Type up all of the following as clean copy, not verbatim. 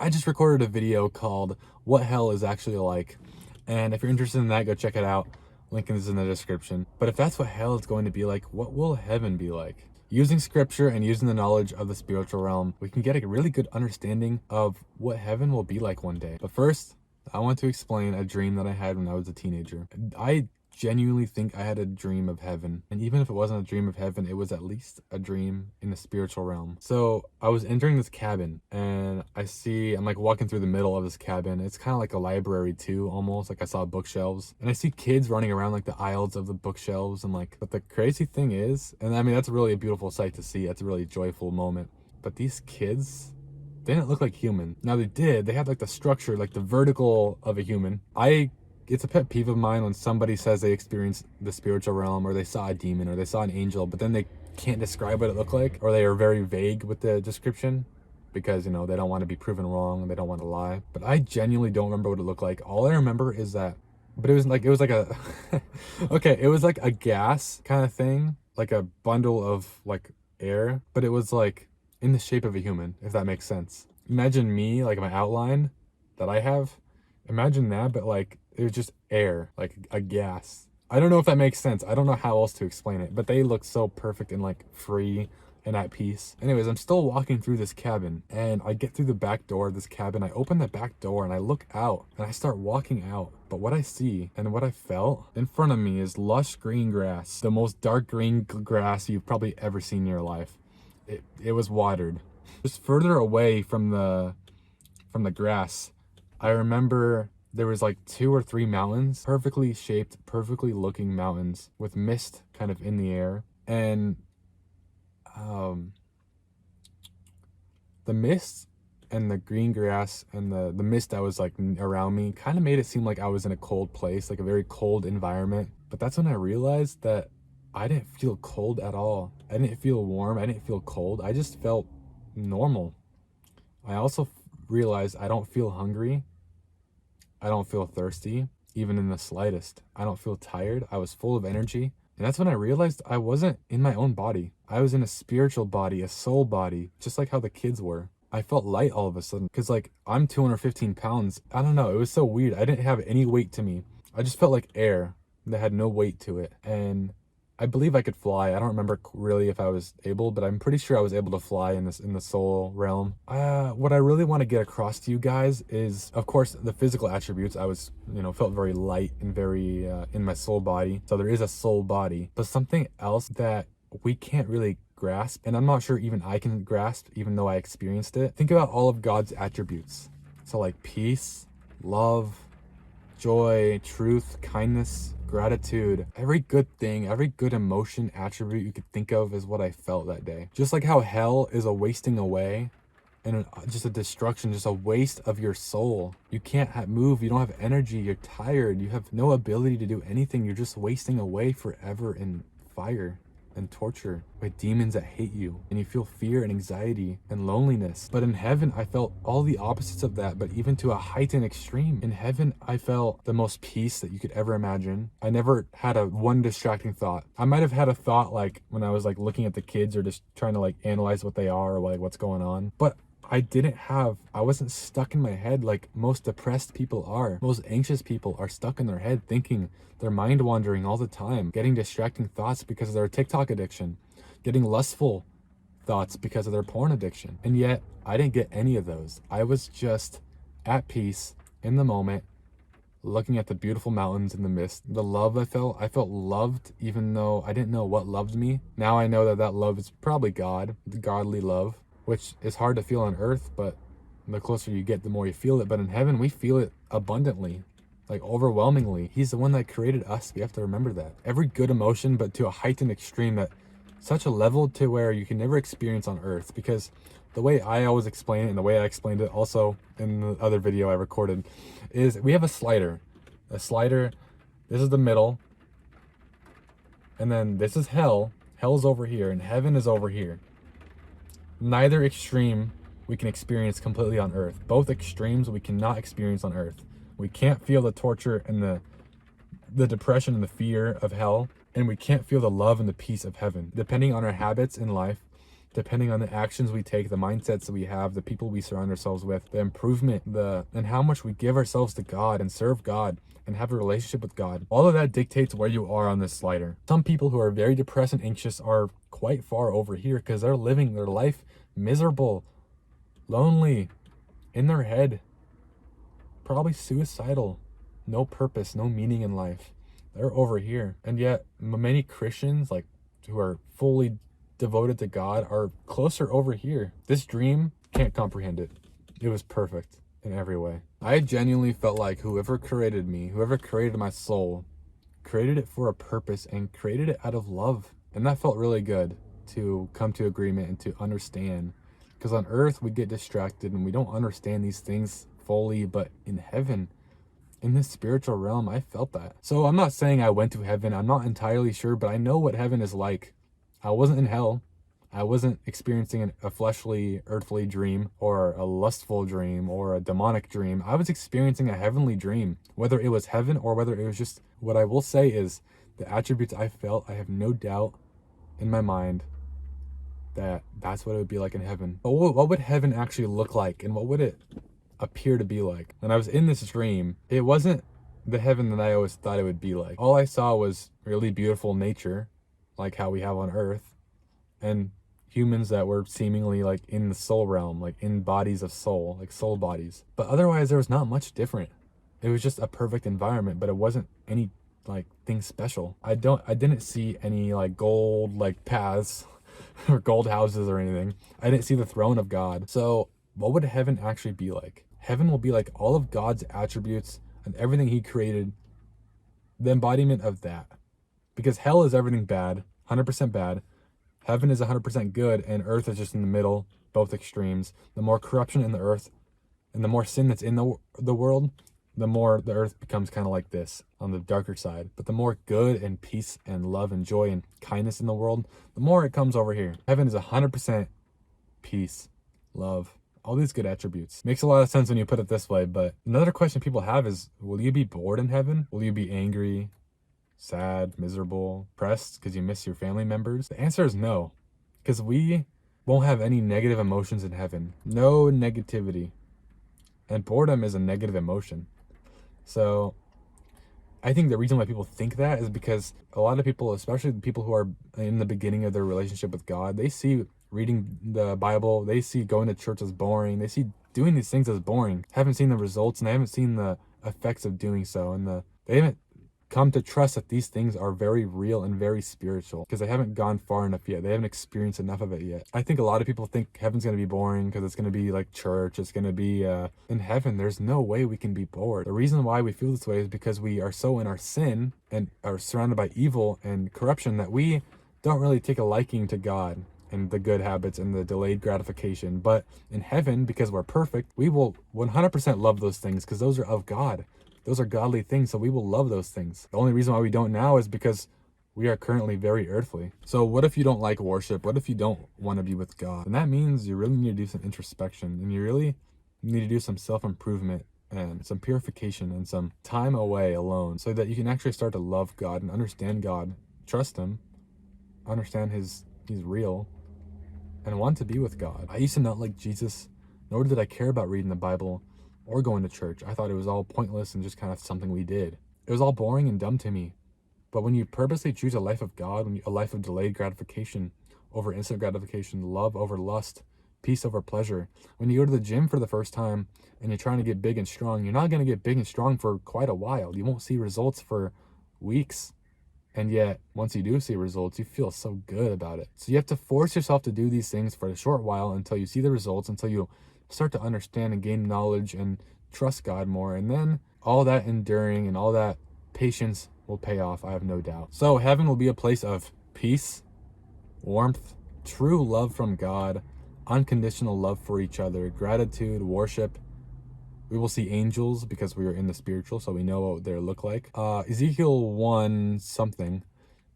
I just recorded a video called What Hell is Actually Like. And if you're interested in that, go check it out. Link is in the description. But if that's what hell is going to be like, what will heaven be like? Using scripture and using the knowledge of the spiritual realm, we can get a really good understanding of what heaven will be like one day. But first, I want to explain a dream that I had when I was a teenager. I genuinely think I had a dream of heaven. And even if it wasn't a dream of heaven, it was at least a dream in the spiritual realm. So I was entering this cabin and I'm like walking through the middle of this cabin. It's kind of like a library too, almost like I saw bookshelves. And I see kids running around like the aisles of the bookshelves and like, but the crazy thing is, and I mean, that's really a beautiful sight to see. That's a really joyful moment. But these kids, they didn't look like human. Now they did. They had like the structure, like the vertical of a human. It's a pet peeve of mine when somebody says they experienced the spiritual realm or they saw a demon or they saw an angel, but then they can't describe what it looked like, or they are very vague with the description because, you know, they don't want to be proven wrong and they don't want to lie. But I genuinely don't remember what it looked like. All I remember is that, but it was like a, okay, it was like a gas kind of thing, like a bundle of like air, but it was like in the shape of a human, if that makes sense. Imagine me, like my outline that I have, imagine that, but like it was just air, like a gas. I don't know if that makes sense. I don't know how else to explain it, but they look so perfect and like free and at peace. Anyways, I'm still walking through this cabin and I get through the back door of this cabin. I open the back door and I look out and I start walking out. But what I see and what I felt in front of me is lush green grass, the most dark green grass you've probably ever seen in your life. It was watered. Just further away from the grass, I remember there was like 2 or 3 mountains, perfectly shaped, perfectly looking mountains with mist kind of in the air. And the mist and the green grass and the mist that was like around me kind of made it seem like I was in a cold place, like a very cold environment. But that's when I realized that I didn't feel cold at all. I didn't feel warm. I didn't feel cold. I just felt normal. I also realized I don't feel hungry. I don't feel thirsty, even in the slightest. I don't feel tired. I was full of energy. And that's when I realized I wasn't in my own body. I was in a spiritual body, a soul body, just like how the kids were. I felt light all of a sudden because like I'm 215 pounds. I don't know. It was so weird. I didn't have any weight to me. I just felt like air that had no weight to it. And I believe I could fly. I don't remember really if I was able, but I'm pretty sure I was able to fly in the soul realm. What I really want to get across to you guys is, of course, the physical attributes. I was, felt very light and very in my soul body. So there is a soul body, but something else that we can't really grasp, and I'm not sure even I can grasp, even though I experienced it. Think about all of God's attributes. So like peace, love, joy, truth, kindness, gratitude, every good thing, every good emotion attribute you could think of is what I felt that day. Just like how hell is a wasting away and just a destruction, just a waste of your soul. You can't move, you don't have energy, you're tired, you have no ability to do anything, you're just wasting away forever in fire and torture by demons that hate you, and you feel fear and anxiety and loneliness. But in heaven, I felt all the opposites of that, but even to a heightened extreme. In heaven, I felt the most peace that you could ever imagine. I never had one distracting thought. I might have had a thought like when I was like looking at the kids or just trying to like analyze what they are or like what's going on, but I wasn't stuck in my head like most depressed people are. Most anxious people are stuck in their head thinking, they're mind wandering all the time, getting distracting thoughts because of their TikTok addiction, getting lustful thoughts because of their porn addiction. And yet I didn't get any of those. I was just at peace in the moment, looking at the beautiful mountains in the mist. The love I felt loved even though I didn't know what loved me. Now I know that love is probably God, the godly love, which is hard to feel on earth, but the closer you get, the more you feel it. But in heaven, we feel it abundantly, like overwhelmingly. He's the one that created us. We have to remember that. Every good emotion, but to a heightened extreme, that such a level to where you can never experience on earth. Because the way I always explain it, and the way I explained it also in the other video I recorded, is we have a slider. A slider, this is the middle, and then this is hell. Hell's over here, and heaven is over here. Neither extreme we can experience completely on earth. Both extremes we cannot experience on earth. We can't feel the torture and the depression and the fear of hell, and we can't feel the love and the peace of heaven. Depending on our habits in life, depending on the actions we take, the mindsets that we have, the people we surround ourselves with, the improvement, and how much we give ourselves to God and serve God and have a relationship with God. All of that dictates where you are on this slider. Some people who are very depressed and anxious are quite far over here because they're living their life miserable, lonely, in their head, probably suicidal, no purpose, no meaning in life. They're over here. And yet many Christians, like, who are fully devoted to God, are closer over here. This dream, can't comprehend it. It was perfect in every way. I genuinely felt like whoever created me, whoever created my soul, created it for a purpose and created it out of love. And that felt really good to come to agreement and to understand. Because on earth, we get distracted and we don't understand these things fully, but in heaven, in this spiritual realm, I felt that. So I'm not saying I went to heaven. I'm not entirely sure, but I know what heaven is like. I wasn't in hell. I wasn't experiencing a fleshly, earthly dream or a lustful dream or a demonic dream. I was experiencing a heavenly dream, whether it was heaven or whether it was just, what I will say is the attributes I felt, I have no doubt in my mind that that's what it would be like in heaven. But what would heaven actually look like, and what would it appear to be like? When I was in this dream, it wasn't the heaven that I always thought it would be like. All I saw was really beautiful nature, like how we have on earth, and humans that were seemingly like in the soul realm, like in bodies of soul, like soul bodies. But otherwise, there was not much different. It was just a perfect environment, but it wasn't any like thing special. I didn't see any like gold like paths or gold houses or anything. I didn't see the throne of God. So what would heaven actually be like? Heaven will be like all of God's attributes and everything he created, the embodiment of that. Because hell is everything bad, 100% bad. Heaven is 100% good, and earth is just in the middle, both extremes. The more corruption in the earth and the more sin that's in the world, the more the earth becomes kind of like this on the darker side. But the more good and peace and love and joy and kindness in the world, the more it comes over here. Heaven is 100% peace, love, all these good attributes. Makes a lot of sense when you put it this way. But another question people have is, will you be bored in heaven? Will you be angry, sad, miserable, depressed because you miss your family members? The answer is no, because we won't have any negative emotions in heaven. No negativity. And boredom is a negative emotion. So I think the reason why people think that is because a lot of people, especially the people who are in the beginning of their relationship with God, they see reading the Bible, they see going to church as boring, they see doing these things as boring, haven't seen the results, and they haven't seen the effects of doing so, and they haven't come to trust that these things are very real and very spiritual because they haven't gone far enough yet. They haven't experienced enough of it yet. I think a lot of people think heaven's going to be boring because it's going to be like church. It's going to be in heaven. There's no way we can be bored. The reason why we feel this way is because we are so in our sin and are surrounded by evil and corruption that we don't really take a liking to God and the good habits and the delayed gratification. But in heaven, because we're perfect, we will 100% love those things because those are of God. Those are godly things, so we will love those things. The only reason why we don't now is because we are currently very earthly. So what if you don't like worship? What if you don't want to be with God? And that means you really need to do some introspection, and you really need to do some self-improvement and some purification and some time away alone so that you can actually start to love God and understand God, trust him, understand he's real, and want to be with God. I used to not like Jesus, nor did I care about reading the Bible or going to church. I thought it was all pointless and just kind of something we did. It was all boring and dumb to me. But when you purposely choose a life of God, a life of delayed gratification over instant gratification, love over lust, peace over pleasure, when you go to the gym for the first time and you're trying to get big and strong, you're not going to get big and strong for quite a while. You won't see results for weeks. And yet, once you do see results, you feel so good about it. So you have to force yourself to do these things for a short while until you see the results, until you start to understand and gain knowledge and trust God more. And then all that enduring and all that patience will pay off, I have no doubt. So heaven will be a place of peace, warmth, true love from God, unconditional love for each other, gratitude, worship. We will see angels because we are in the spiritual, so we know what they look like. Ezekiel 1 something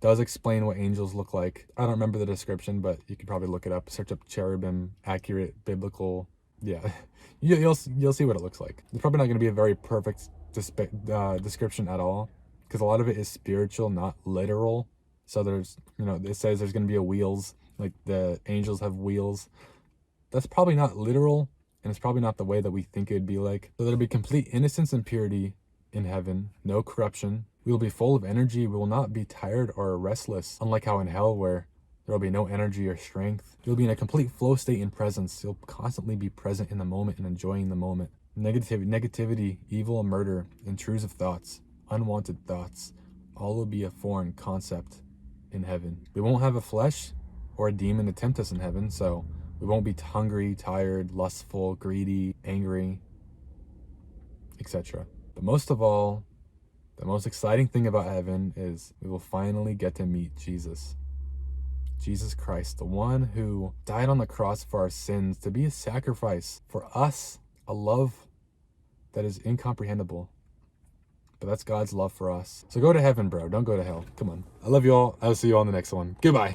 does explain what angels look like. I don't remember the description, but you could probably look it up. Search up cherubim, accurate, biblical. Yeah, you'll see what it looks like. It's probably not going to be a very perfect description at all because a lot of it is spiritual, not literal. So there's, it says there's going to be wheels like the angels have wheels. That's probably not literal, and it's probably not the way that we think it would be like. So there'll be complete innocence and purity in heaven, no corruption. We will be full of energy. We will not be tired or restless, unlike how in hell, where there will be no energy or strength. You'll be in a complete flow state in presence. You'll constantly be present in the moment and enjoying the moment. Negativity, evil, murder, intrusive thoughts, unwanted thoughts, all will be a foreign concept in heaven. We won't have a flesh or a demon to tempt us in heaven, so we won't be hungry, tired, lustful, greedy, angry, etc. But most of all, the most exciting thing about heaven is we will finally get to meet Jesus. Jesus Christ, the one who died on the cross for our sins, to be a sacrifice for us, a love that is incomprehensible. But that's God's love for us. So go to heaven, bro. Don't go to hell. Come on. I love you all. I'll see you all in the next one. Goodbye.